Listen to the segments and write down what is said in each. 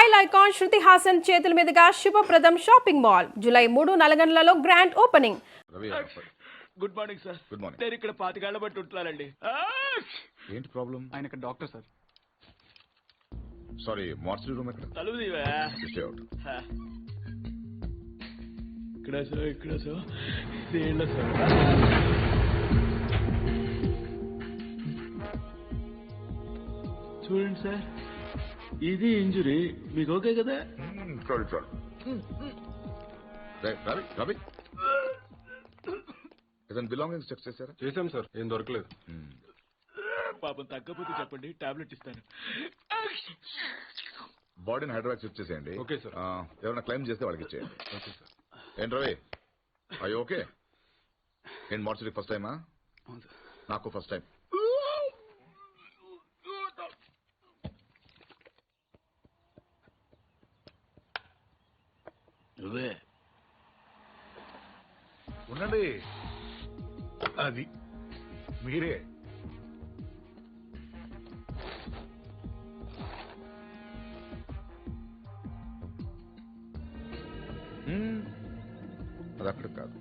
Style icon Shruti Haasan చేతుల మీదుగా Shubhapradam shopping mall July 3 నల్గొండలలో grand opening. Good morning sir. Good morning. నేను ఇక్కడ 25 ఏళ్ల బట్టి ఉంటున్నానండి. ఏంటి ప్రాబ్లం? ఆయన ఇక్కడ doctor sir. Sorry, mortuary room ఎక్కడ? తలుపు తీవా. Stay out. ఇక్కడ సార్ దేంట్లో సార్. చూడండి సార్, ఇది ఇంజురీ మీకు ఓకే కదా? Sorry sorry. రవి రవి ఏదైనా బిలాంగింగ్స్ చెక్ చేశారా? చేశాం సార్, ఏం దొరకలేదు. పాపం తగ్గపోతే చెప్పండి, టాబ్లెట్ ఇస్తాను. బాడీని హైదరాబాద్ షిఫ్ట్ చేసేయండి. Okay sir. ఎవరైనా క్లైమ్ చేస్తే వాళ్ళకి ఇచ్చేయండి. Okay sir. ఏంటి రవి, అయ్యో ఓకే. ఏంటి మార్చరీ ఫస్ట్ టైమా? నాకు ఫస్ట్ టైం. నువ్వే ఉండండి, అది మీరే. అది అక్కడ కాదు.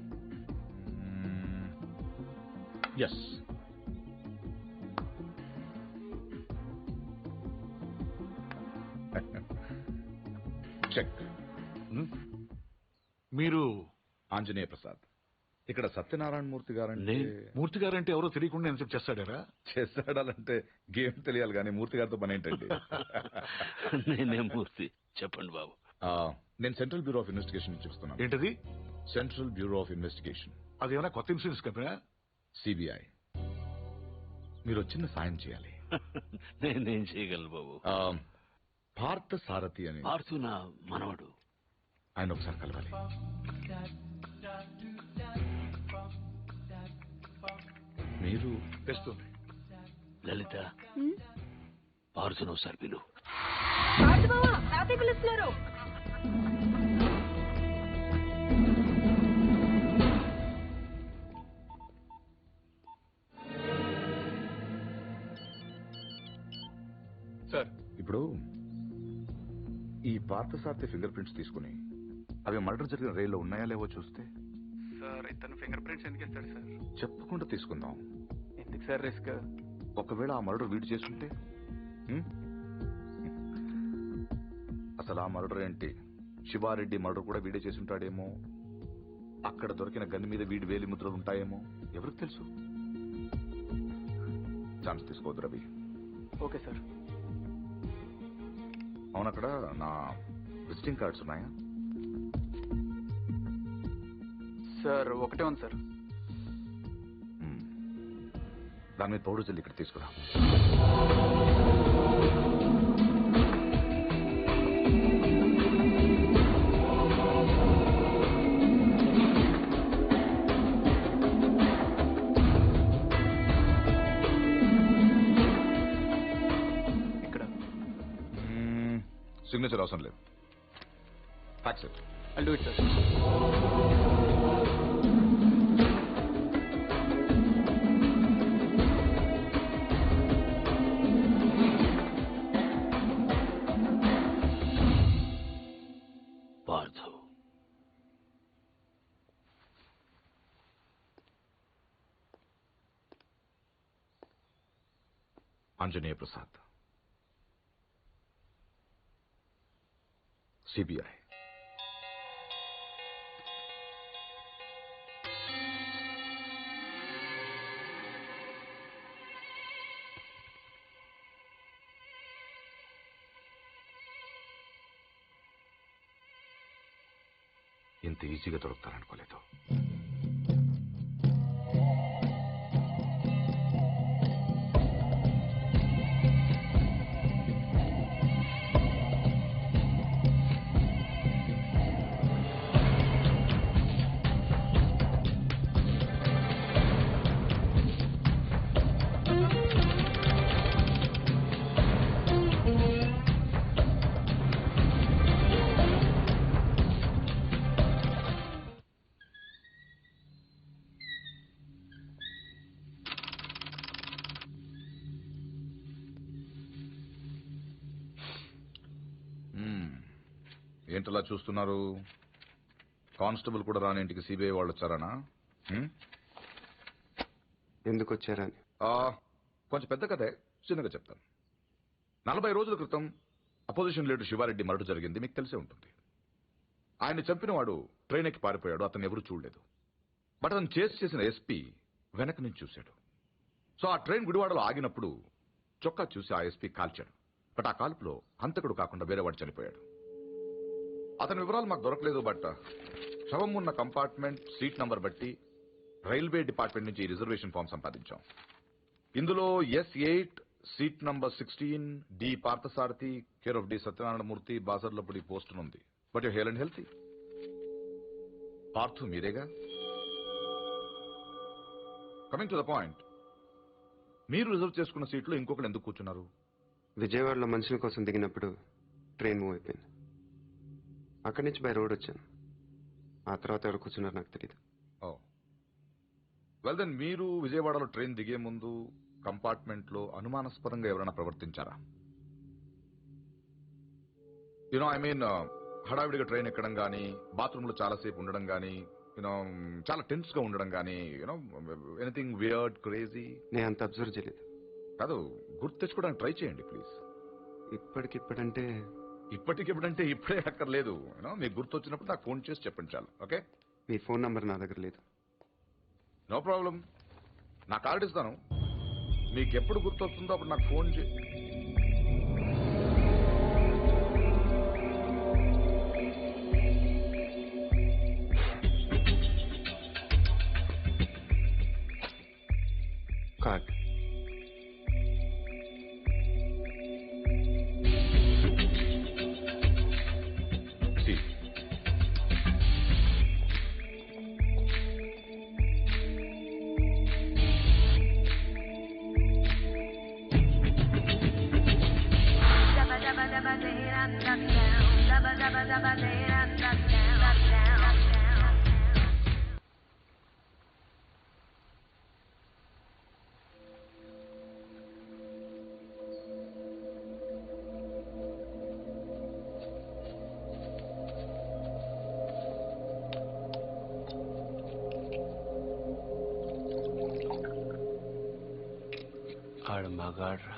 Yes, check. మీరు ఆంజనేయ ప్రసాద్. ఇక్కడ సత్యనారాయణ మూర్తి గారంటే మూర్తి గారంటే ఎవరో తెలియకుండా నేను చేస్తాడారా? చేస్తాడాలంటే గేమ్ తెలియాలి కానీ మూర్తి గారితో పని ఏంటండి? నేనే మూర్తి, చెప్పండి బాబు. నేను సెంట్రల్ బ్యూరో ఆఫ్ ఇన్వెస్టిగేషన్ నుంచి వస్తున్నాను. ఏంటది? Central bureau of investigation. అది ఏమైనా కొత్త ఇన్సూరెన్స్ కంపెనీ? సిబిఐ. మీరు చిన్న సాయం చేయాలి. నేనేం చేయగలను బాబు? పార్థ సారథి అని పార్థు నా మనవడు. ఆయన ఒకసారి కలవాలి. మీరు తెస్తుంది. లలిత, పార్థును ఒకసారి పిలు. సార్, ఇప్పుడు ఈ పార్థసారథి ఫింగర్ ప్రింట్స్ తీసుకుని అవి మర్డర్ జరిగిన రైల్లో ఉన్నాయా లేవో చూస్తే. సార్, ఇతను ఫింగర్ ప్రింట్స్ ఎందుకు ఇస్తాడు సార్? చెప్పకుండా తీసుకుందాం. ఎందుకు సార్ రిస్క్? ఒకవేళ ఆ మర్డర్ వీడు చేస్తుంటే? అసలు ఆ మర్డర్ ఏంటి? శివారెడ్డి మర్డర్ కూడా వీడే చేసుంటాడేమో. అక్కడ దొరికిన గన్ మీద వీడి వేలి ముద్రలు ఉంటాయేమో, ఎవరికి తెలుసు? ఛాన్స్ తీసుకోవద్దు రవి. Okay sir. అవునక్కడ నా విజిటింగ్ కార్డ్స్ ఉన్నాయా? సార్ ఒకటే ఉంది సార్. దాని మీద పౌడర్ జల్లి ఇక్కడ తీసుకురా. ఇక్కడ సిగ్నేచర్ అవసరం లేదు. Fax it. I'll do it, sir. Parthu, Anjaneya Prasad, CBI. ఇంత ఈజీగా దొరుకుతారనుకోలేదు. ఏంటలా చూస్తున్నారు? కానిస్టేబుల్ కూడా రాని ఇంటికి సిబిఐ వాళ్ళు వచ్చారనా? ఎందుకు వచ్చారని. కొంచెం పెద్ద కథే, చిన్నగా చెప్తాను. 40 రోజుల క్రితం అపోజిషన్ లీడర్ శివారెడ్డి మరణం జరిగింది, మీకు తెలిసే ఉంటుంది. ఆయన్ని చంపిన వాడు ట్రైన్ ఎక్కి పారిపోయాడు, అతను ఎవరు చూడలేదు. బట్ అతను చేసిన ఎస్పీ వెనక నుంచి చూశాడు. సో ఆ ట్రైన్ గుడివాడలో ఆగినప్పుడు చొక్కా చూసి ఆ ఎస్పీ కాల్చాడు. బట్ ఆ కాల్పులో హంతకుడు కాకుండా వేరేవాడు చనిపోయాడు. అతని వివరాలు మాకు దొరకలేదు. బట్ శవం ఉన్న కంపార్ట్మెంట్ సీట్ నంబర్ బట్టి రైల్వే డిపార్ట్మెంట్ నుంచి రిజర్వేషన్ ఫామ్ సంపాదించాం. ఇందులో S8 seat number 16 D Parthasarathi care of D Satyanarayanamurthy Basarlapudi post ఉంది. But you hale and healthy. Parthu మీరేగా? కమింగ్ టు ద పాయింట్, మీరు రిజర్వ్ చేసుకున్న సీట్లో ఇంకొకరు ఎందుకు కూర్చున్నారు? విజయవాడలో మనుషుల కోసం దిగినప్పుడు ట్రైన్ మూవ్ అయిపోయింది. అక్కడి నుంచి బై రోడ్ వచ్చాను. ఆ తర్వాత ఎవరు కూర్చున్నారు నాకు తెలియదు. ఓ వెల్ దెన్, మీరు విజయవాడలో ట్రైన్ దిగే ముందు కంపార్ట్మెంట్ లో అనుమానాస్పదంగా ఎవరైనా ప్రవర్తించారా? యునో ఐ మీన్, హడావిడిగా ట్రైన్ ఎక్కడం గానీ, బాత్రూమ్ లో చాలాసేపు ఉండడం గానీ, యూనో చాలా టెన్స్ గా ఉండడం గానీ, యూనో ఎనీథింగ్ వియర్డ్, క్రేజీ? నేను అంత అబ్జర్వ్ చేయలేదు. కాదు, గుర్తు తెచ్చుకోవడానికి ట్రై చేయండి ప్లీజ్. ఇప్పటికిప్పుడంటే ఇప్పటికిప్పుడంటే ఇప్పుడే అక్కర్లేదు. యూనో మీకు గుర్తు వచ్చినప్పుడు నాకు ఫోన్ చేసి చెప్పండి చాలు. ఓకే? మీ ఫోన్ నంబర్ నా దగ్గర లేదు. నో ప్రాబ్లం, నా కార్డు ఇస్తాను. మీకు ఎప్పుడు గుర్తు వస్తుందో అప్పుడు నాకు ఫోన్ చే. కార్డ్. See. ఆడు మగాడ్రా.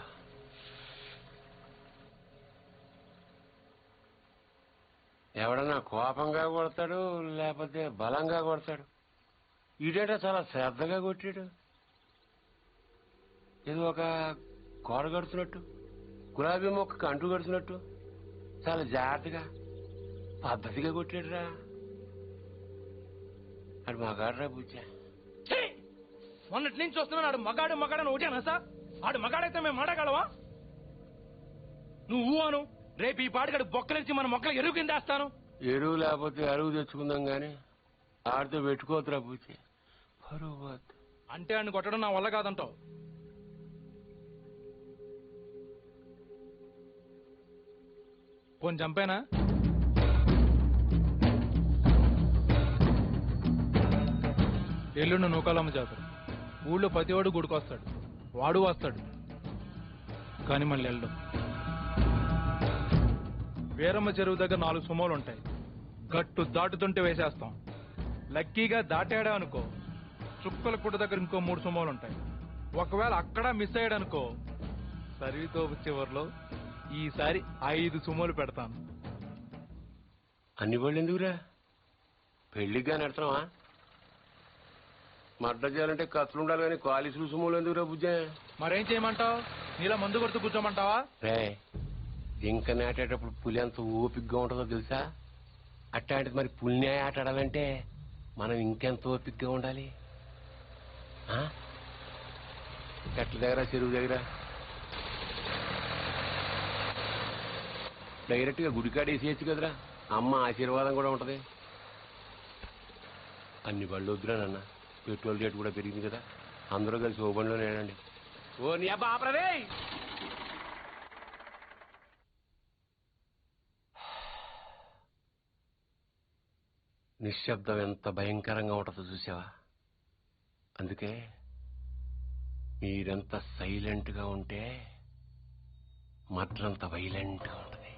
ఎవడన్నా కోపంగా కొడతాడు, లేకపోతే బలంగా కొడతాడు. ఈడేట చాలా శ్రద్ధగా కొట్టాడు. ఇది ఒక కోడ కడుతున్నట్టు, గులాబీ మొక్కకు అంటు కడుతున్నట్టు చాలా జాగ్రత్తగా పద్ధతిగా కొట్టాడురా. ఆడు మగాడ్రా బుజ్జా. మొన్నటి నుంచి వస్తున్నాను. ఆడు మగాడు మగాడని ఒకటేనా సార్? ఆడు మగాడైతే మేము మాడగలవా? నువ్వు అను, రేపు ఈ పాటికాడు బొక్కలేసి మన మొక్కలు ఎరువు కింద వేస్తాను. ఎరువు లేకపోతే అరువు తెచ్చుకుందాం గాని ఆడితో పెట్టుకోతురా బుజ్జి. పరువు అంటే ఆడిని కొట్టడం నా వల్ల కాదంటావు? పోని చంపేనా? ఎల్లుండి నూకాలమ్మ జాతర. ఊళ్ళో ప్రతివాడు గుడికొస్తాడు, వాడు వస్తాడు, కానీ మళ్ళీ వెళ్ళడం. వీరమ్మ చెరువు దగ్గర 4 సుమోలు ఉంటాయి. గట్టు దాటుతుంటే వేసేస్తాం. లక్కీగా దాటాడా అనుకో, చుక్కల పుట్ట దగ్గర ఇంకో 3 సుమోలు ఉంటాయి. ఒకవేళ అక్కడ మిస్ అయ్యాడనుకో, సరితో చివరిలో ఈసారి 5 సుమోలు పెడతాను. అన్ని బళ్ళు ఎందుకురా? పెళ్లిగా నెడతావా? మడ్డ చేయాలంటే కత్తులు ఉండాలి కానీ కాలిసులు సుమోలు ఎందుకురా బుజ్జా? మరేం చేయమంటావు? నీలా మందు కొడుతూ కూర్చోమంటావా? రే, జింక నాటేటప్పుడు పులి ఎంత ఓపికగా ఉంటుందో తెలుసా? అట్లాంటిది మరి పులిని ఆట ఆడాలంటే మనం ఇంకెంత ఓపికగా ఉండాలి. చెట్ల దగ్గర, చెరువు దగ్గర డైరెక్ట్ గా గుడికాడ వేసేయచ్చు కదరా. అమ్మ ఆశీర్వాదం కూడా ఉంటది. అన్ని బళ్ళు వద్దురా నాన్న, పెట్రోల్ రేటు కూడా పెరిగింది కదా. అందరూ కలిసి ఓ బండిలో నేనండి. ఓ నీ అబ్బా ఆపరదే. నిశ్శబ్దం ఎంత భయంకరంగా ఉంటుందో చూసావా? అందుకే మీరెంత సైలెంట్ గా ఉంటే మద్రంత వైలెంట్ గా ఉంటది.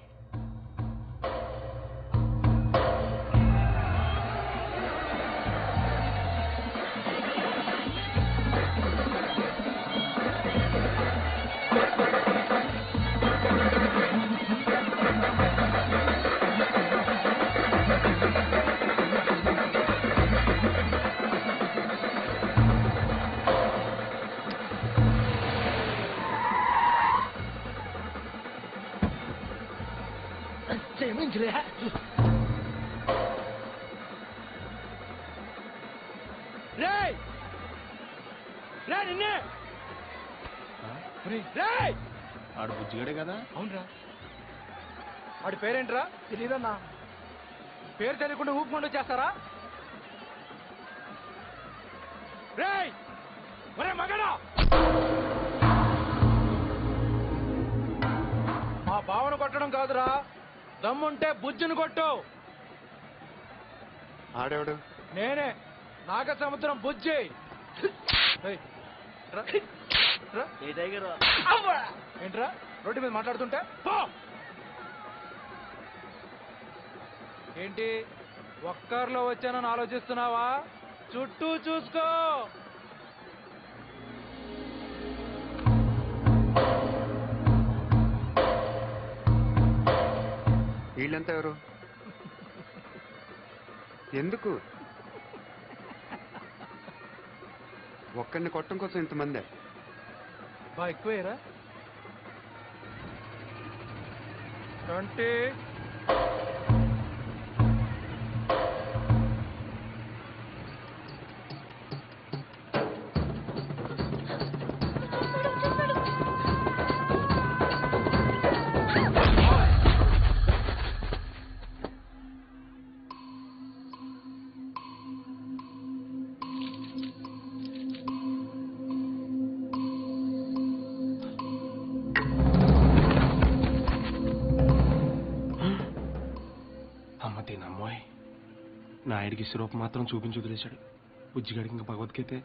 క్షమించలే. రేయ్ రే నిన్నే రేయ్ ఆడు బుజ్జిగాడే కదా. అవునరా. వాడి పేరేంట్రా? తెలియదన్నా. పేరు తెలియకుండా ఊపుకుంటూ చేస్తారా? రేయ్ ఒరే మగడా, మా బావను కొట్టడం కాదురా, దమ్ముంటే బుజ్జును కొట్టు. ఆడేవాడు నేనే, నాగ సముద్రం బుజ్జి. ఏయ్, రా, రా. ఏంట్రా రోడ్డు మీద మాట్లాడుతుంటే? పో. ఏంటి ఒక్కర్లో వచ్చానని ఆలోచిస్తున్నావా? చుట్టూ చూసుకో. వీళ్ళంతా ఎవరు? ఎందుకు ఒక్కడిని కొట్టడం కోసం ఇంతమందే? బా ఎక్కువేరా. 20. అమ్మ తినమ్మాయి, నాయుడికి సిరప్ మాత్రం చూపించి వదిలేశాడు. బుజ్జిగాడికి ఇంకా భగవద్గీతే.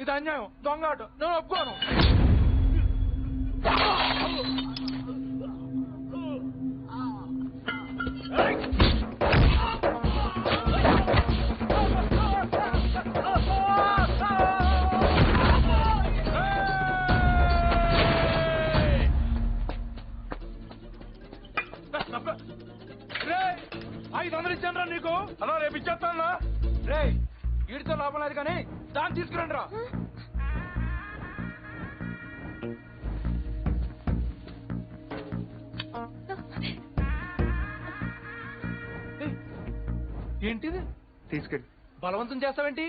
ఇది అన్యాయం, దొంగాట, నేను ఒప్పుకోను. రే 500 ఇచ్చాను నీకు, అలా రేపు ఇచ్చేస్తాను. రే వీడితో లాభం లేదు కానీ దాన్ని తీసుకురండి రా. ఏంటిది? తీసుకెళ్ళి బలవంతం చేస్తావేంటి?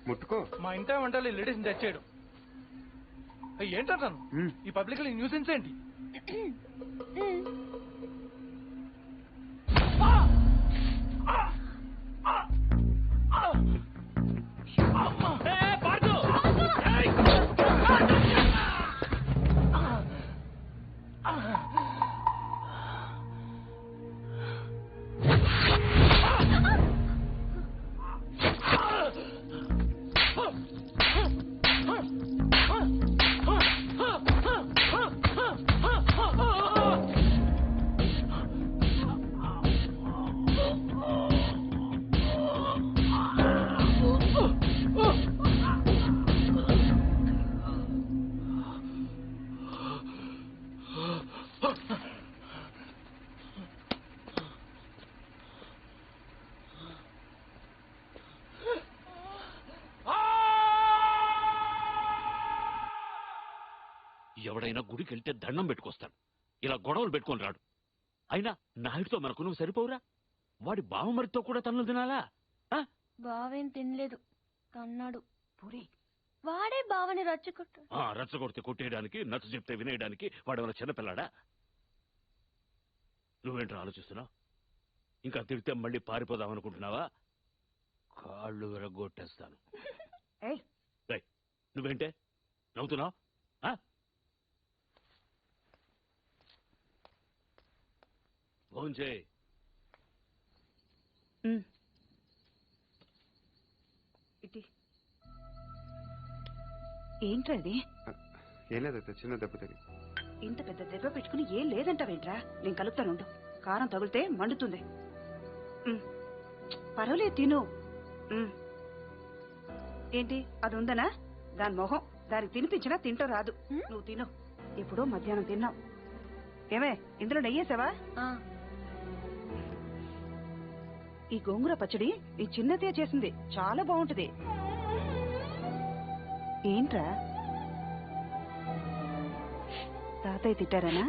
ముట్టుకో. మా ఇంట వంటలు లేడీస్ తెచ్చాడు. ఏంటంటాను ఈ పబ్లిక్ లో న్యూసెన్స్ ఏంటి? ఎవడైనా గుడికి వెళ్తే దండం పెట్టుకొస్తాడు, ఇలా గొడవలు పెట్టుకొని రాడు. అయినా నాయుడితో మనకు నువ్వు సరిపోవురా? వాడి బావమరితో కూడా తన్నులు తినాలా? ఆ? బావేం తినలేదు కన్నాడు పూరి వాడే బావని రచ్చుకుంటా రచ్చగొడితే కొట్టేయడానికి నచ్చ చెప్తే వినేయడానికి వాడేమైనా చిన్నపిల్లాడా? నువ్వేంట్రా ఆలోచిస్తున్నావు? ఇంకా తిడితే మళ్ళీ పారిపోదాం అనుకుంటున్నావా? కాళ్ళు విరగొట్టేస్తాను. ఏయ్ రేయ్, నువ్వేంటే నవ్వుతున్నావు? ఫోన్ చేయి. ఏంట్రా ఇది? ఏం లేదత్త, చిన్న దెబ్బ తగిలి. ఇంత పెద్ద దెబ్బ పెట్టుకుని ఏం లేదంటావేంట్రా? నేను కలుపుతానుండు. కారం తగిలితే మండుతుంది. పర్వాలేదు తిను. ఏంటి అది ఉందనా? దాని మొహం దానికి తినిపించినా తింటూ రాదు. నువ్వు తిను. ఎప్పుడో మధ్యాహ్నం తిన్నావు. ఏమే ఇందులో నెయ్యేసావా? ఈ గోంగూర పచ్చడి ఈ చిన్నదే చేసింది, చాలా బాగుంటది. ఏంట్రా తాతయ్య తిట్టారనా?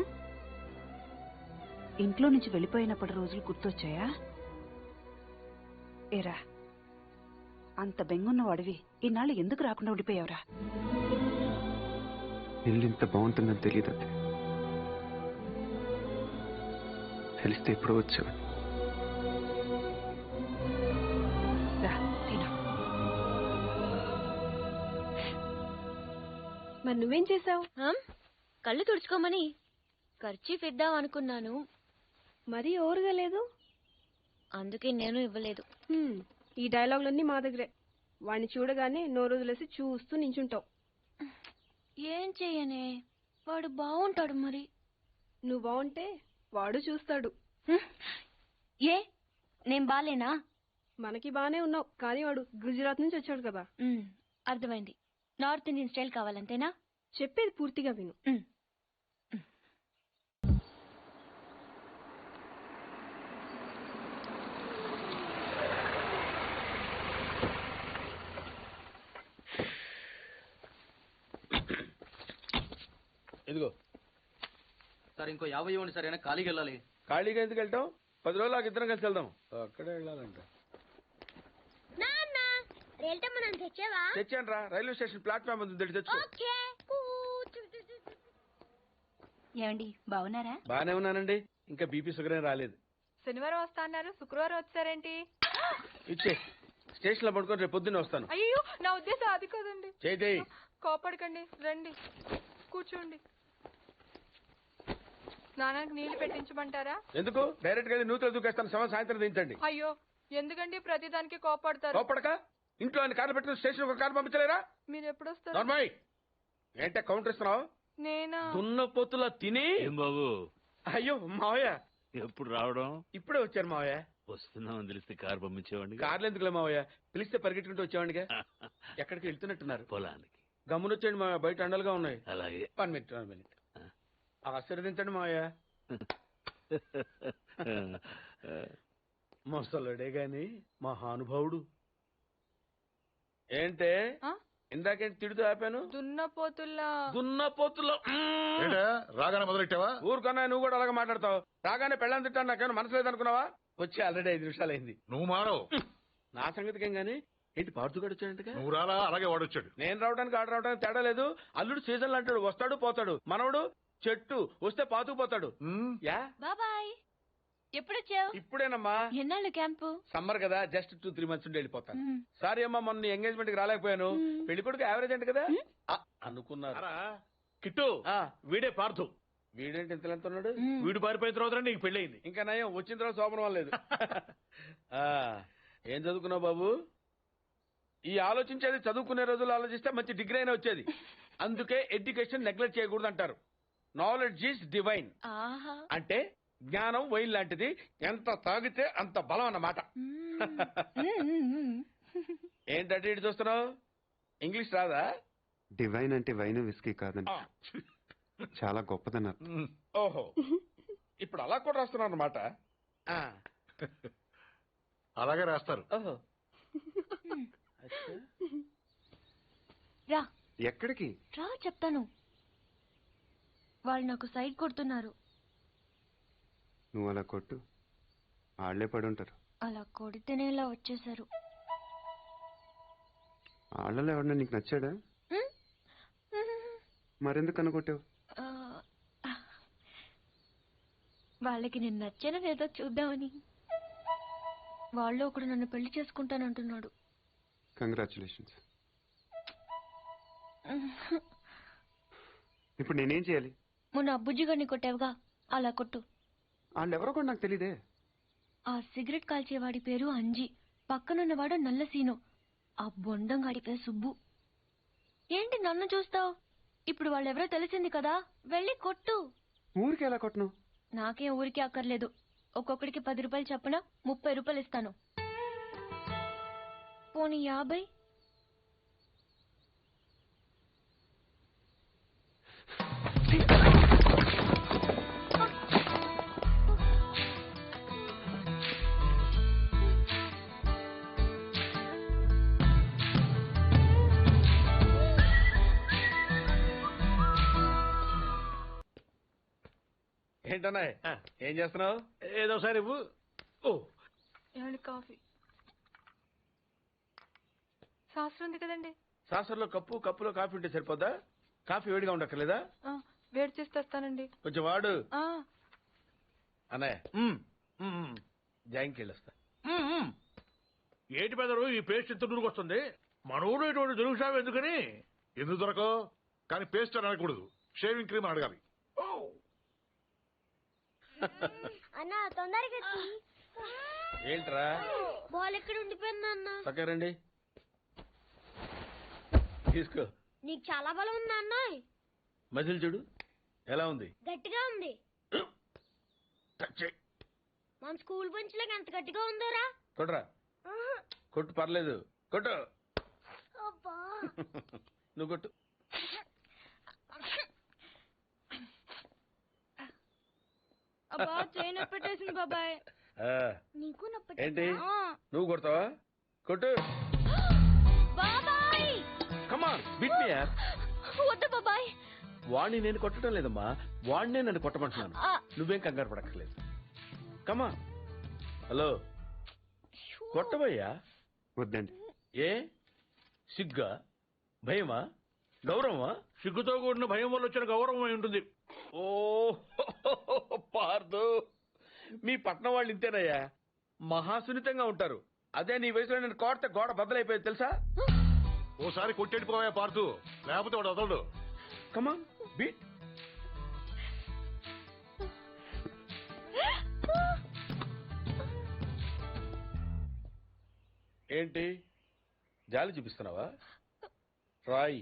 ఇంట్లో నుంచి వెళ్ళిపోయినప్పటి రోజులు గుర్తొచ్చాయా? ఏరా అంత బెంగున్న వాడివి ఇన్నాళ్ళు ఎందుకు రాకుండా ఉండిపోయావురా? ఇల్లు ఇంత బాగుంటుందని తెలియదు అత్తే. తెలిస్తే ఎప్పుడో వచ్చావు. మరి నువ్వేం చేసావు? కళ్ళు తుడుచుకోమని ఖర్చీఫ్ ఇద్దాం అనుకున్నాను, మరీ ఓరుగా లేదు, అందుకే నేను ఇవ్వలేదు. ఈ డైలాగులన్నీ మా దగ్గరే. వాడిని చూడగానే నోరు వదిలేసి చూస్తూ నించుంటావు. ఏం చెయ్యనే, వాడు బాగుంటాడు. మరి నువ్వు బాగుంటే వాడు చూస్తాడు. ఏ నేను బాలేనా? మనకి బానే ఉన్నావు, కానీ వాడు గుజరాత్ నుంచి వచ్చాడు కదా. అర్థమైంది. నార్త్ ఇండియన్ స్టైల్ కావాలంతేనా? చెప్పేది పూర్తిగా విను. ఇదిగో సార్, ఇంకో 50 ఇవ్వండి సార్. అయినా ఖాళీకి వెళ్ళాలి. ఖాళీగా ఎందుకు వెళ్తాం? 10 రోజులు నాకు ఇద్దరం కలిసి వెళ్దాం. అక్కడే వెళ్ళాలంట. తెచ్చాను రా, రైల్వే స్టేషన్ ప్లాట్ఫామ్ ఉంది, తెచ్చు. ఏమండి బాగున్నారా? బానే ఉన్నానండి. ఇంకా బీపీ షుగర్ ఏం రాలేదు. శనివారం వస్తా అన్నారు, శుక్రవారం వచ్చారేంటి? ఇచ్చే స్టేషన్ లో పడుకొని రేపు పొద్దున్నే వస్తాను. అయ్యో నా ఉద్దేశం అది కాదండి. చేయి. కోపడకండి, రండి కూర్చోండి. స్నానానికి నీళ్లు పెట్టించమంటారా? ఎందుకు? డైరెక్ట్ గా నూతులు దూకేస్తాను. సాయంత్రం దించండి. అయ్యో ఎందుకండి ప్రతిదానికి కోపడతారు? కోపడక ఇంట్లో ఆయన కార్లు పెట్టుకుని స్టేషన్ ఒక కారు పంపించలేరా? మీరు ఎప్పుడు వస్తారు? నార్మల్ ఏంటే కౌంటర్ ఇస్తున్నావు? నేనా? దున్న పొత్తులా తిని. ఏం బాబు? అయ్యో మావయ్య ఎప్పుడు రావడం? ఇప్పుడే వచ్చారు మావయ్య. వస్తున్నామని తెలిస్తే కారు పంపించేవాడిని. కార్లు ఎందుకులే మావయ్య, పిలిస్తే పరిగెట్టుకుంటూ వచ్చేవాడిగా. ఎక్కడికి వెళ్తున్నట్టున్నారు? పొలానికి. గమ్మునొచ్చేయండి మావయ్య, బయట అండలుగా ఉన్నాయి. అలాగే. 1 మినిట్. ఆశీర్వదించండి మావయ్య. ముసలుడే గాని మహానుభావుడు. ఏంటే ఇందాకేంటి తిడుతూ ఆపాను? దున్నపోతుల్లో రాగానే మొదలెట్టావా? ఊరుకున్నా, నువ్వు కూడా అలాగే మాట్లాడతావు. రాగానే పెళ్ళని తిట్టాను, నాకేమైనా మనసు లేదనుకున్నావా? వచ్చి ఆల్రెడీ 5 నిమిషాలు అయింది. నువ్వు మారవు. నా సంగతికేం గానీ ఏంటి పాడుతుగాడు వచ్చాడంటగా? నువ్వు రాలా, అలాగే వాడొచ్చాడు. నేను రావడానికి ఆడ రావడానికి తేడా లేదు. అల్లుడు సీజన్లు అంటాడు, వస్తాడు పోతాడు. మనవడు చెట్టు వస్తే పాతుకుపోతాడు. యా బాబాయ్, ఎప్పుడొచ్చావు? ఇప్పుడేనమ్మా. ఎన్నాళ్ళు క్యాంపు? సమ్మర్ కదా, జస్ట్ 2-3 మంత్స్ ఉండి వెళ్ళిపోతాను. సారీ అమ్మా, మొన్న ఎంగేజ్మెంట్ కి రాలేకపోయాను. పెళ్లి కొడుకు యావరేజ్ అంటే కదా అనుకున్నారు. కిట్టు, వీడే పార్థు. వీడేంటి ఇంత ఎంత ఉన్నాడు? వీడు పారిపోయిన తర్వాత నీకు పెళ్ళయింది. ఇంకా నయం, వచ్చిన తర్వాత శోభనం లేదు. ఏం చదువుకున్నావు బాబు? ఈ ఆలోచించేది చదువుకునే రోజులు ఆలోచిస్తే మంచి డిగ్రీ అయినా వచ్చేది. అందుకే ఎడ్యుకేషన్ నెగ్లెక్ట్ చేయకూడదు అంటారు. Knowledge is divine. అంటే జ్ఞానం వైన్ లాంటిది, ఎంత తాగితే అంత బలం అన్నమాట. ఏంటంటే ఇటు చూస్తున్నావు? ఇంగ్లీష్ రాదా? డివైన్ అంటే వైన్ విస్కీ కాదండి, చాలా గొప్పదన్నారు. ఓహో, ఇప్పుడు అలా కూడా రాస్తున్నాను అన్నమాట. అలాగే రాస్తారు. ఓహో, రా. ఎక్కడికి రా చెప్తాను. వాళ్ళు నాకు సైడ్ కొడుతున్నారు. నువ్వు అలా కొట్టు, ఆళ్లే పడుంటారు. అలా కొడితేనే ఇలా వచ్చేసారు. వాళ్ళలో ఎవరన్నా నీకు నచ్చాడా? మరెందుకు అనుకుంటావు? వాళ్ళకి నేను నచ్చానో లేదో చూద్దామని. వాళ్ళు ఒకడు నన్ను పెళ్లి చేసుకుంటానంటున్నాడు. కంగ్రాచులేషన్స్. ఇప్పుడు నేనేం చేయాలి? మొన్న అబ్బుజ్జి గారిని కొట్టావుగా, అలా కొట్టు. వాళ్ళెవరో కూడా నాకు తెలీదే. ఆ సిగరెట్ కాల్చేవాడి పేరు అంజి, పక్కనున్నవాడు నల్ల సీను, ఆ బొండం గాడి పేరు సుబ్బు. ఏంటి నన్ను చూస్తావు? ఇప్పుడు వాళ్ళెవరో తెలిసింది కదా, వెళ్ళి కొట్టు. ఊరికి ఎలా కొట్టను? నాకేం ఊరికి అక్కర్లేదు. ఒక్కొక్కడికి 10 రూపాయలు చప్పున 30 రూపాయలు ఇస్తాను. పోనీ 50? ఏంటన్నా ఏం చేస్తున్నావు? ఏదోసారి ఇవ్వు. ఓ కాఫీ శాస్త్రం ఉంది కదండి. సాసర్లో కప్పులో కాఫీ ఉంటే సరిపోద్దా? కాఫీ వేడిగా ఉండక్కర్లేదా? వేడి చేసి తెస్తానండి. కొంచెం వాడు. అన్నయ్య జాయింకి వెళ్ళొస్తా. ఏటి పెదరు ఈ పేస్ట్ ఎంత దూరకు వస్తుంది? మన ఊరు ఇటువంటి దొరుకుతావు ఎందుకని? ఎందుకు దొరకవు? కానీ పేస్ట్ అని అనకూడదు, షేవింగ్ క్రీమ్ అని అడగాలి. అన్నా తొందరగా ఏంట్రా బాల్ ఎక్కడ ఉండిపోయింది అన్న? పక్కరండి, తీసుకో. నీకు చాలా బలం ఉందా అన్న? మజిల్ చూడు ఎలా ఉంది. గట్టిగా ఉంది. మన స్కూల్ బెంచ్ లాగా ఎంత గట్టిగా ఉందోరా. కొట్రా, కొట్టు, పర్లేదు, కొట్టు. నువ్వు కొట్టు. అబ్బా చేయి నొప్పి పెట్టేసింది బాబాయ్. నీకు నొప్పి ఏంటి నువ్వు కొడతావా? కొట్టు. బాబాయ్ కమాన్ బిట్ మీ యార్. వద్దు బాబాయ్. వాణ్ణి నేను కొట్టడం లేదమ్మా, వాణ్ణే నన్ను కొట్టమంటున్నాను. నువ్వేం కంగారు పడక్కర్లేదు. కమాన్. హలో, కొట్టబోయ్యా. వద్దండి. ఏ సిగ్గా, భయమా, గౌరవమా? సిగ్గుతో కూడిన భయం వల్ల వచ్చిన గౌరవం అయి ఉంటుంది. ఓ పార్దు, మీ పట్నం వాళ్ళు ఇంతేనయ్యా, మహాసున్నితంగా ఉంటారు. అదే నీ వయసులో నేను కోడితే గోడ బద్దలైపోయేది తెలుసా? ఓసారి కొట్టెడిపోయా పార్తు, లేకపోతే వాడు వదలడు. కమాన్ బీట్. ఏంటి జాలి చూపిస్తున్నావా? రాయ్,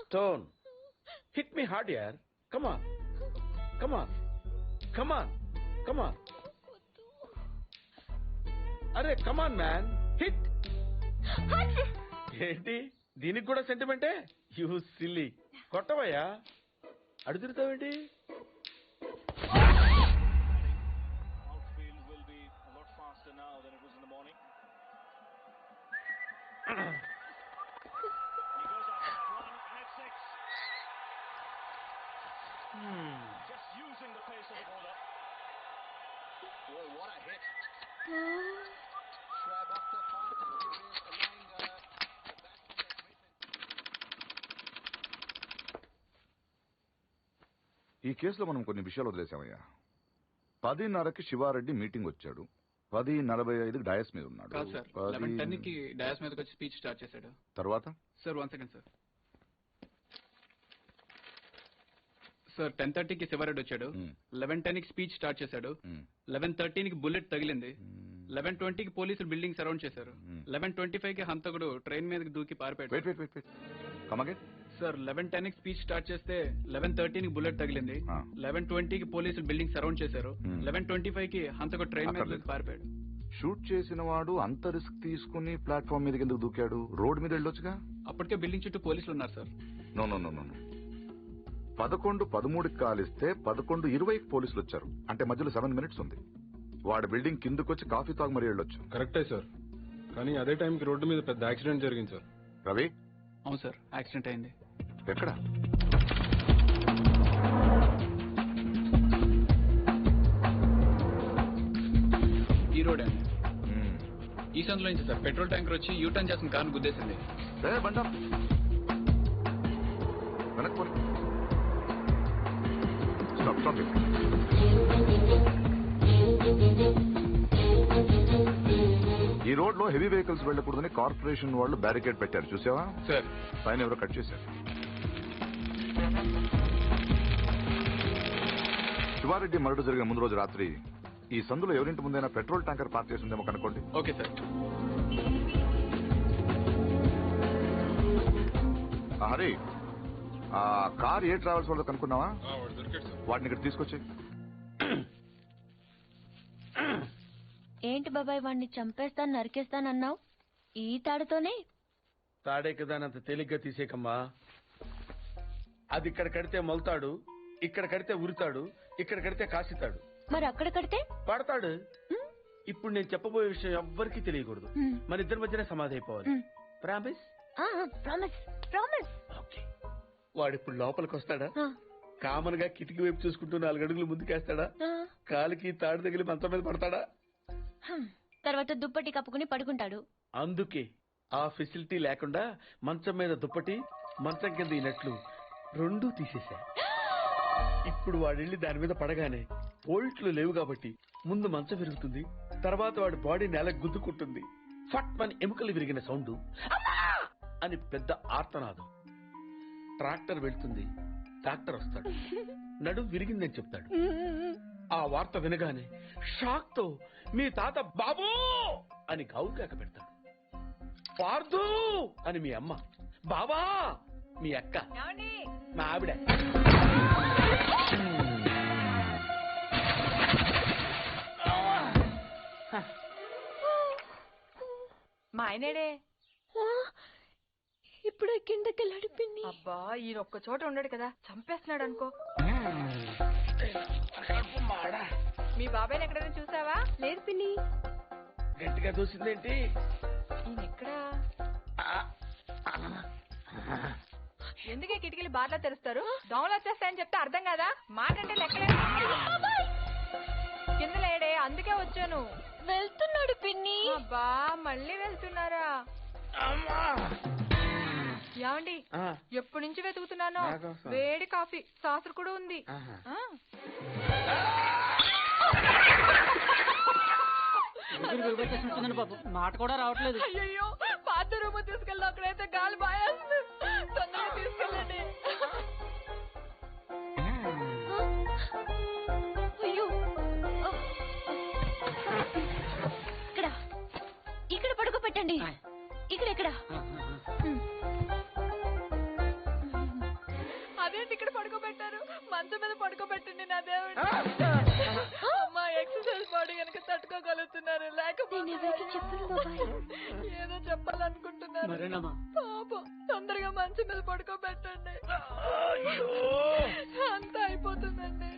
స్టోన్, హిట్ మీ హార్డ్ యార్. కమాన్ కమాన్ కమాన్ కమాన్. అరే కమాన్ మ్యాన్, హిట్. ఏంటి దీనికి కూడా సెంటిమెంటే? You silly. కొట్టవయ్యా, అడు తిరుగుతావేంటి? ఈ కేసులో మనం కొన్ని విషయాలు వదిలేసామయ్యా. 10:30కి శివారెడ్డి మీటింగ్ వచ్చాడు, 10:45కి డయాస్ మీద ఉన్నాడు. 11:10కి డయాస్ మీదకి వచ్చి స్పీచ్ స్టార్ట్ చేశాడు. తర్వాత సార్ 1 సెకండ్ సార్. సార్ 10:30కి శివారెడ్డి వచ్చాడు, 11:10కి స్పీచ్ స్టార్ట్ చేశాడు, 11:13కి బుల్లెట్ తగిలింది, 11:20కి పోలీసులు బిల్డింగ్ సరౌండ్ చేశారు, 11:25కి హంతకుడు ట్రైన్ మీదకి దూకి పారిపోయాడు. సార్ 11:10కి స్పీచ్ స్టార్ట్ చేస్తే 11:13కి బుల్లెట్ తగిలింది, 11:20కి పోలీసులు బిల్డింగ్ సరౌండ్ చేశారు, 11:25కి హంతకుడు ట్రైన్ మీద దూకి పారిపోయాడు. షూట్ చేసిన వాడు అంత రిస్క్ తీసుకుని ప్లాట్ఫామ్ మీదకి ఎందుకు దూకాడు? రోడ్ మీద వెళ్ళొచ్చుగా. అప్పటికే బిల్డింగ్ చుట్టూ పోలీసులు ఉన్నారు సార్. నో 11:13కి కాలిస్తే 11:20కి పోలీసులు వచ్చారు, అంటే మధ్యలో 7 మినిట్స్ ఉంది. వాడు బిల్డింగ్ కిందకు వచ్చి కాఫీ తాగు మరీ వెళ్ళొచ్చు. కరెక్టే సార్, కానీ అదే టైంకి రోడ్డు మీద పెద్ద యాక్సిడెంట్ జరిగింది సార్. రవి? అవును సార్, యాక్సిడెంట్ అయింది. ఎక్కడ? ఈ రోడ్ అండి. ఈ సందులో నుంచి సార్ పెట్రోల్ ట్యాంకర్ వచ్చి యూటర్న్ చేసిన కార్ను గుద్దేసింది. బండం వెనక్కి స్టాప్ స్టాప్. ఈ రోడ్ లో హెవీ వెహికల్స్ వెళ్ళకూడదని కార్పొరేషన్ వాళ్ళు బ్యారికేడ్ పెట్టారు, చూసావా సార్? పైన ఎవరో కట్ చేశారు. శివారెడ్డి మర్డర్ జరిగిన ముందు రోజు రాత్రి ఈ సందులో ఎవరింటి ముందైనా పెట్రోల్ ట్యాంకర్ పార్క్ చేసి ఉందేమో కనుకోండి. Okay sir. హరి, ఆ కార్ ఏ ట్రావెల్స్ వాళ్ళతో కనుక్కున్నావా? వాటిని ఇక్కడ తీసుకొచ్చి. ఏంటి బాబాయ్, వాడిని చంపేస్తాను నరికేస్తానన్నావు? ఈ తాడుతోనే? తాడే కదా అంత తేలిగ్గా తీసేకమ్మా. అది ఇక్కడ కడితే మొలతాడు, ఇక్కడ కడితే ఉరుతాడు, ఇక్కడ కడితే కాసితాడు. మరి అక్కడ కడితే పడతాడు. ఇప్పుడు నేను చెప్పబోయే విషయం ఎవ్వరికీ తెలియకూడదు. మన ఇద్దరి మధ్యనే సమాధి అయిపోవాలి. ప్రామిస్? Promise promise. వాడిప్పుడు లోపలికి వస్తాడా? కామన్ గా కిటికీ వైపు చూసుకుంటూ 4 అడుగులు ముందుకేస్తాడా? కాలికి తాడు తగిలి మంచం మీద పడతాడా? తర్వాత దుప్పటి కప్పుకుని పడుకుంటాడు. అందుకే ఆ ఫెసిలిటీ లేకుండా మంచం మీద దుప్పటి, మంచం కింద ఈనట్లు 2 తీసేశా. ఇప్పుడు వాడెళ్ళి దాని మీద పడగానే బోల్ట్లు లేవు కాబట్టి ముందు మంచం విరుగుతుంది, తర్వాత వాడి బాడీ నేల గుద్దుకుంటుంది. ఫట్ మని ఎముకలు విరిగిన సౌండ్, అని పెద్ద ఆర్తనాదం. ట్రాక్టర్ వెళ్తుంది, డాక్టర్ వస్తాడు, నడుం విరిగిందని చెప్తాడు. ఆ వార్త వినగానే షాక్ తో మీ తాత బాబూ అని గావుకేక పెడతాడు. పార్దు అని మీ అమ్మ, బాబా మీ అక్క, మా ఆవిడ. మా ఆయనేడే ఇప్పుడు కిందకి లడిపింది. అబ్బా ఈయన ఒక్క చోట ఉండడు కదా, చంపేస్తున్నాడు అనుకో. మీ బాబాయ్ ఎక్కడైనా చూసావా? లేదు పిన్ని. గట్టిగా చూసిందేంటి? ఈయన ఎక్కడా? ఎందుకే కిటికీలు బార్లా తెరుస్తారు? దోమలు వచ్చేస్తాయని చెప్తే అర్థం కాదా? మాట అంటే లెక్కలే. కింద లేడే, అందుకే వచ్చాను. వెళ్తున్నాడు పిన్ని. అబ్బా మళ్ళీ వెళ్తున్నారా? ఏమండి, ఎప్పటి నుంచి వెతుకుతున్నాను. వేడి కాఫీ, సాసరు కూడా ఉంది. మాట కూడా రావట్లేదు. అయ్యో, పాత రూమ్ తీసుకెళ్ళి అక్కడైతే గాలి బాయేస్తుంది. తొందరగా తీసుకెళ్ళండి. అయ్యో, ఇక్కడ ఇక్కడ పడుకోబెట్టండి. ఇక్కడ అదేంటి ఇక్కడ పడుకోబెట్టారు? మంచం మీద పడుకోబెట్టండి నా దేవుడు. అమ్మా, ఎక్సర్సైజ్ బాడీ కనుక తట్టుకోగలుగుతున్నారు, లేకపోతే ఏదో చెప్పాలనుకుంటున్నారు. పాపం, తొందరగా మంచం మీద పడుకోబెట్టండి. అంతా అయిపోతుందండి.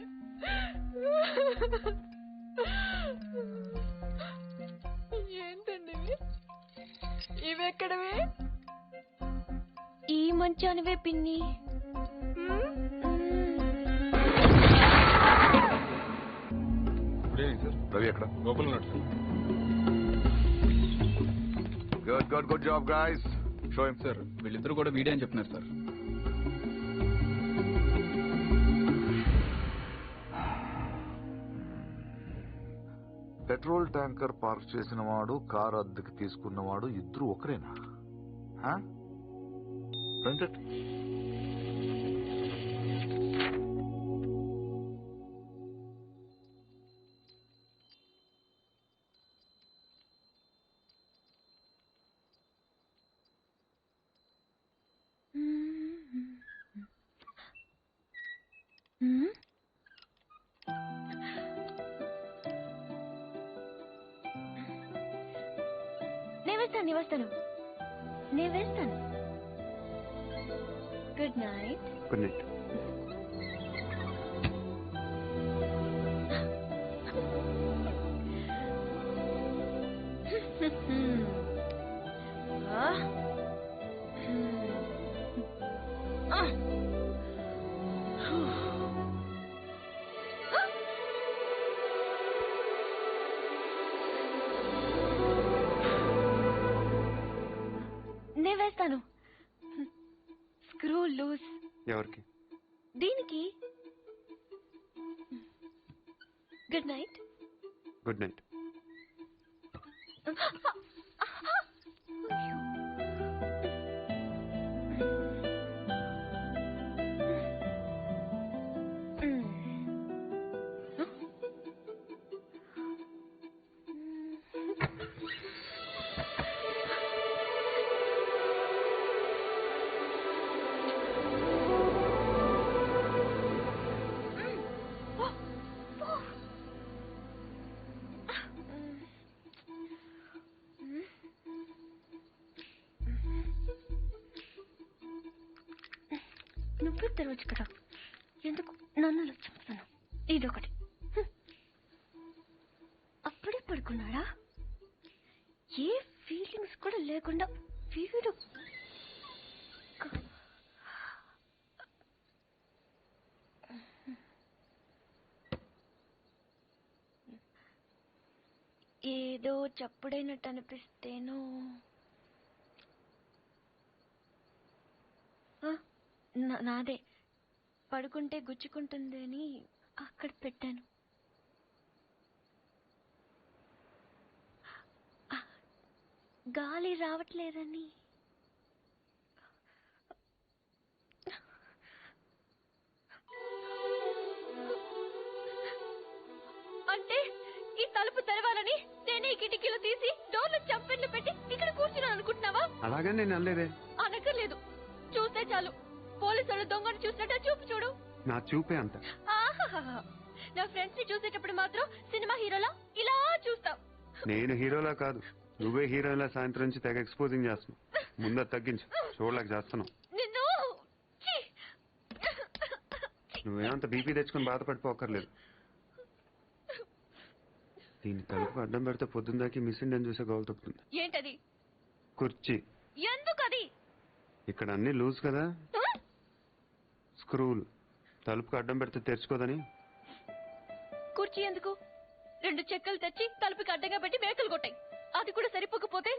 ఏంటండి ఇవెక్కడవి? ఈ మంచానివే పిన్ని. రవి ఎక్కడ? లోపల ఉన్నాడు sir. Good good good job guys. Show him. Sir వీళ్ళిద్దరు కూడా వీడే అని చెప్తున్నారు సార్. పెట్రోల్ ట్యాంకర్ పార్క్ చేసిన వాడు, కారు అద్దెకి తీసుకున్నవాడు ఇద్దరు ఒకరేనా? ప్రింటెడ్. నేను వేస్తాను. Good night. Good night. చెప్తాను. Screw loose. ఎవరికి? దీనికి. Good night. Good night. నువ్వు తెరవచ్చు కదా, ఎందుకు నన్ను చంపుతాను? ఇదొకటి. అప్పుడే పడుకున్నాడా? ఏ ఫీలింగ్స్ కూడా లేకుండా వీడు. ఏదో చప్పుడైనట్టు అనిపిస్తేనో. నాదే. పడుకుంటే గుచ్చుకుంటుంది అని అక్కడ పెట్టాను. గాలి రావట్లేదని. అంటే ఈ తలుపు తెరవాలని నేనే కిటికీలు తీసి డోర్లు చంపెన్లు పెట్టి ఇక్కడ కూర్చున్నాను అనుకుంటున్నావా? అలాగే నేను అనలేదే. అనక్కర్లేదు. చూస్తే చాలు పోలీసులు దొంగను చూసినట్టు చూపు చూడు. నా చూపే అంత. నా ఫ్రెండ్స్ ని చూసేటప్పుడు మాత్రం సినిమా హీరోలా ఇలా చూస్తావు. నేను హీరోలా కాదు, నువ్వే హీరోలా సాయంత్రం నుంచి తెగ ఎక్స్పోజింగ్ చేస్తున్నావు. ముందు తగ్గించు, చూడలేక చేస్తున్నావు. నిన్ను నువ్వేమంత బీపీ తెచ్చుకుని బాధపడిపోకర్లేదు. దీని తలుపు అడ్డం పెడితే పొద్దున్నదాకి మిస్ ఇండియన్ చూసే గోల్ తప్పుతుంది. ఏంటది? కుర్చీ. ఎందుకది? ఇక్కడ అన్ని లూజ్ కదా, స్క్రూలు. తలుపుకు అడ్డం పెడితే తెరుచుకోదని. కుర్చీ ఎందుకు? 2 చెక్కలు తెచ్చి తలుపుకి అడ్డంగా పెట్టి మేకలు కొట్టాయి. అది కూడా సరిపోకపోతే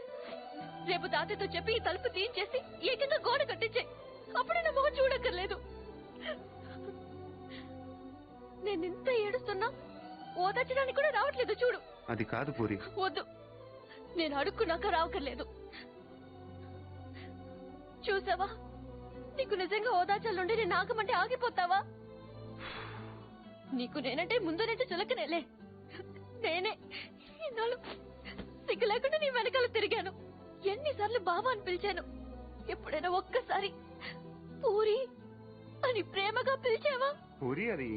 రేపు తాతతో చెప్పి ఈ తలుపు తీయించేసి ఏకంగా గోడ కట్టించాయి. అప్పుడు నా మొహం చూడక్కర్లేదు. నేనింత ఏడుస్తున్నా ఓదార్చడానికి కూడా రావట్లేదు చూడు. అది కాదు పూరి. వద్దు, నేను అడుక్కున్నాక రావక్కర్లేదు. చూసావా, నీకు నిజంగా ఓదార్చాలంటే నేను ఆగమంటే ఆగిపోతావా? నీకు నేనంటే ముందునంటే చులకనేలే. నేనే ఇన్నాళ్ళు సిగ్గు లేకుండా నీ వెనకాల తిరిగాను. ఎన్నిసార్లు బావా అని పిలిచాను. ఎప్పుడైనా ఒక్కసారి పూరి అని ప్రేమగా పిలిచావా? పూరి అది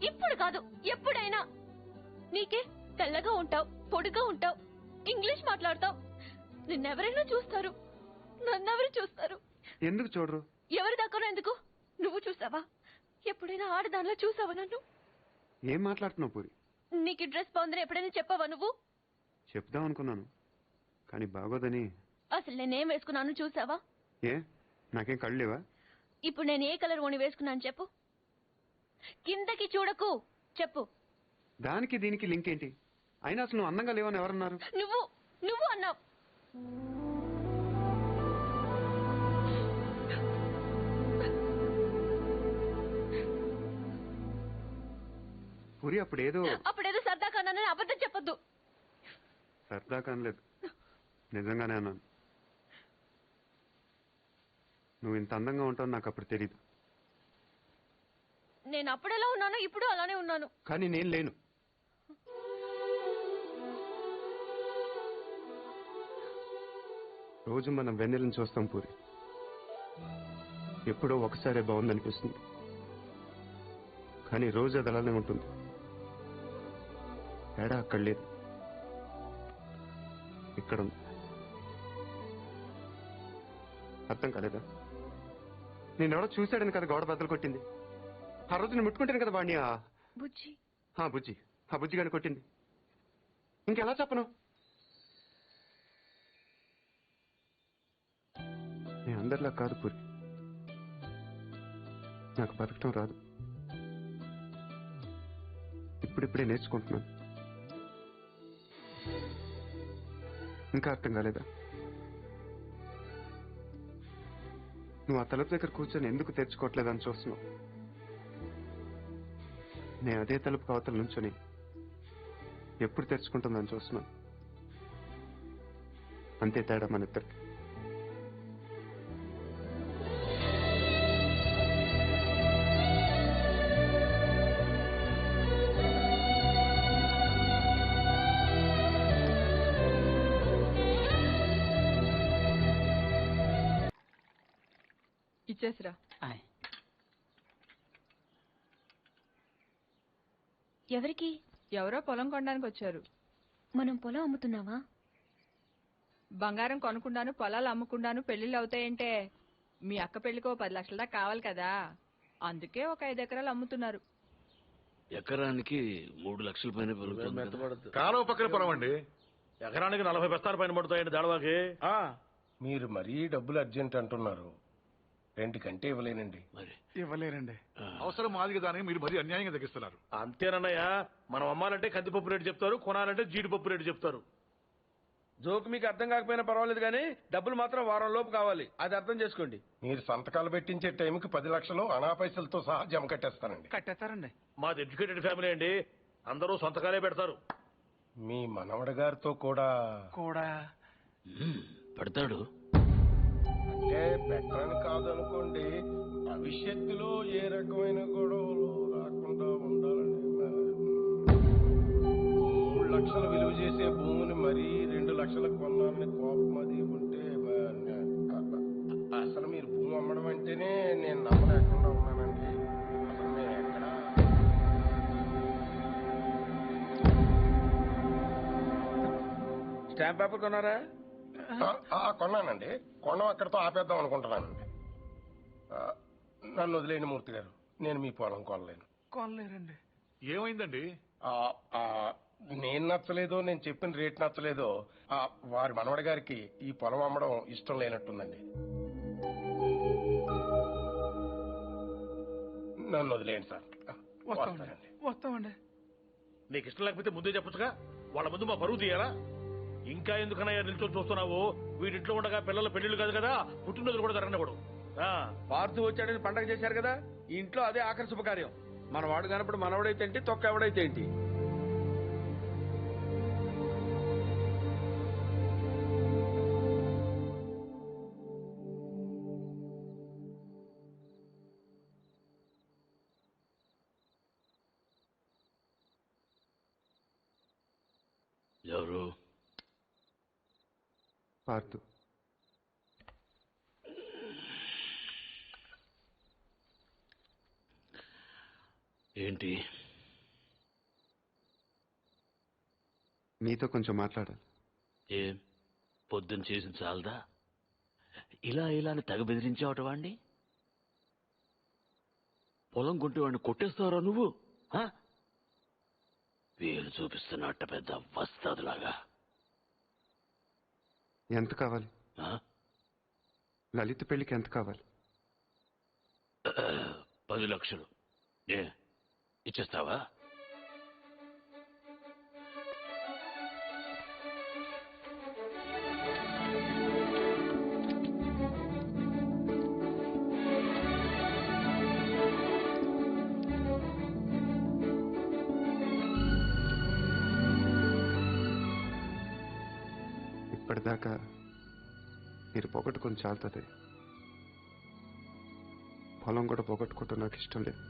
ఇప్పుడు కాదు, ఎప్పుడైనా. నీకే తెల్లగా ఉంటావు, పొడుగా ఉంటావు, ఇంగ్లీష్ మాట్లాడతావు. నిన్నెవరైనా చూస్తారు, నన్నెవరు చూస్తారు? ఎందుకు చూడరు? ఎవరి దాకానో ఎందుకు? నువ్వు చూసావా? ఎప్పుడైనా ఆడదానిలో చూసావా నన్ను? ఏం మాట్లాడుతున్నావు పూరి? నీకు డ్రెస్ బాగుందని ఎప్పుడైనా చెప్పావా నువ్వు? చెప్దాం అనుకున్నాను, కానీ బాగోదని. అసలు నేనేం వేసుకున్నాను చూసావా? ఏ, నాకేం కళ్ళు లేవా? ఇప్పుడు నేను ఏ కలర్ ఓని వేసుకున్నాను చెప్పు. కిందకి చూడకు, చెప్పు. దానికి దీనికి లింక్ ఏంటి? అయినా అసలు నువ్వు అందంగా లేవని ఎవరన్నారు? నువ్వు అన్నావు. పూరి అప్పుడేదో సరదా కన్నానని అబద్ధం చెప్పొద్దు. సరదా కానలేదు, నిజంగానే అన్నాను. నువ్వు ఇంత అందంగా ఉంటావు నాకు అప్పుడు తెలీదు. నేను అప్పుడెలా ఉన్నానో ఇప్పుడు అలానే ఉన్నాను. కానీ నేను లేను. రోజు మనం వెన్నెలను చూస్తాం పూరి. ఎప్పుడో ఒకసారి బాగుందనిపిస్తుంది, కానీ రోజు అది అలానే ఉంటుంది. తేడా అక్కడ లేదు, ఇక్కడ ఉంది. అర్థం కాలేదా? నేనెవడో చూశాడని కదా గోడ బద్దలు కొట్టింది. ఆ రోజు నేను ముట్టుకుంటాను కదా వాడిని. బుజ్జి. బుజ్జి, ఆ బుజ్జి గాని కొట్టింది. ఇంకెలా చెప్పను? నేను అందరిలా కాదు పూరి, నాకు బతకటం రాదు. ఇప్పుడిప్పుడే నేర్చుకుంటున్నాను. ఇంకా అర్థం కాలేదా? నువ్వు ఆ తలుపు దగ్గర కూర్చొని ఎందుకు తెరుచుకోవట్లేదని చూస్తున్నావు. నేను అదే తలుపు అవతల నుంచొని ఎప్పుడు తెరుచుకుంటుందని చూస్తున్నాను. అంతే తేడా మన ఇద్దరికి. ఇచ్చేసిరా. ఎవరికి? ఎవరో పొలం కొనడానికి వచ్చారు. మనం పొలం అమ్ముతున్నావా? బంగారం కొనుక్కుండాను పొలాలు అమ్ముకుండాను పెళ్లిళ్ళు అవుతాయంటే మీ అక్క పెళ్లికి 10 లక్షల దాకా కావాలి కదా, అందుకే ఒక 5 ఎకరాలు అమ్ముతున్నారు. ఎకరానికి 3 లక్షల పైన పెరుగుతుంది కదా. కాలువ పక్కన పొలం అండి. ఎకరానికి 40 బస్తాల పైన పడుతాయండి దాడవాకి. మీరు మరీ డబ్బులు అర్జెంట్ అంటున్నారు. 2 కంటే ఇవ్వలేనండి. ఇవ్వలేరండి. అవసరం మాది కదా అని మీరు మరీ అన్యాయంగా తగ్గిస్తున్నారు. అంతేనన్నయ్య, మనం అమ్మాలంటే కందిపప్పు రేటు చెప్తారు, కొనాలంటే జీడిపప్పు రేటు చెప్తారు. జోక్ మీకు అర్థం కాకపోయినా పర్వాలేదు కానీ డబ్బులు మాత్రం వారం లోపు కావాలి, అది అర్థం చేసుకోండి. మీరు సంతకాలు పెట్టించే టైంకి 10 లక్షలు అనా పైసలతో సహా జమ కట్టేస్తానండి. కట్టేస్తారండి. మాది ఎడ్యుకేటెడ్ ఫ్యామిలీ అండి, అందరూ సొంతకాలే పెడతారు. మీ మనవడి గారితో కూడా పెడతాడు. అంటే పెట్టరని కాదనుకోండి, భవిష్యత్తులో ఏ రకమైన గొడవలు రాకుండా ఉండాలని. 3 లక్షలు విలువ చేసే భూమిని మరీ 2 లక్షలకు కొన్నానని కోపం అది ఉంటే అసలు మీరు భూమి అమ్మడం అంటేనే నేను నమ్మలేకుండా ఉన్నానండి. అసలు మేము ఎక్కడ స్టాంప్ పేపర్ కొన్నారా? కొన్నానండి. కొనం అక్కడితో ఆపేద్దాం అనుకుంటున్నానండి. నన్ను వదిలేని మూర్తి గారు, నేను మీ పొలం కొనలేరండి. ఏమైందండి? నేను నచ్చలేదో, నేను చెప్పిన రేట్ నచ్చలేదో వారి మనవడి గారికి ఈ పొలం అమ్మడం ఇష్టం లేనట్టుందండి. నన్ను వదిలేయండి సార్. వస్తామండి. నీకు ఇష్టం లేకపోతే ముందే చెప్పొచ్చుగా, వాళ్ళ ముందు మా పరువు తీయాలా? ఇంకా ఎందుకనయ్యా నిల్చొని చూస్తున్నావు? వీడింట్లో ఉండగా పిల్లల పెళ్లిళ్ళు కాదు కదా, పుట్టినరోజులు కూడా జరగనివ్వడు. పార్థు వచ్చాడని పండగ చేశారు కదా, ఈ ఇంట్లో అదే ఆఖరి శుభకార్యం. మన వాడు కానప్పుడు మనవడైతే ఏంటి, తొక్క ఎవడైతే ఏంటి. ఎవరు? పార్థు. ఏంటి? మీతో కొంచెం మాట్లాడాలి. ఏం పొద్దున్న చేసిన చాలదా? ఇలా అని తెగ బెదిరించావట వాణ్ణి. పొలం కొంటే వాడిని కొట్టేస్తావరా నువ్వు? వీలు చూపిస్తున్నట్ట పెద్ద వస్తాదులాగా. ఎంత కావాలి? లలిత పెళ్లికి ఎంత కావాలి? 10 లక్షలు. ఏ ఇచ్చేస్తావా? ఇప్పటిదాకా మీరు పొగట్టుకొని చాలుతుంది. పొలం కూడా పొగట్టుకోవటం నాకు ఇష్టం లేదు.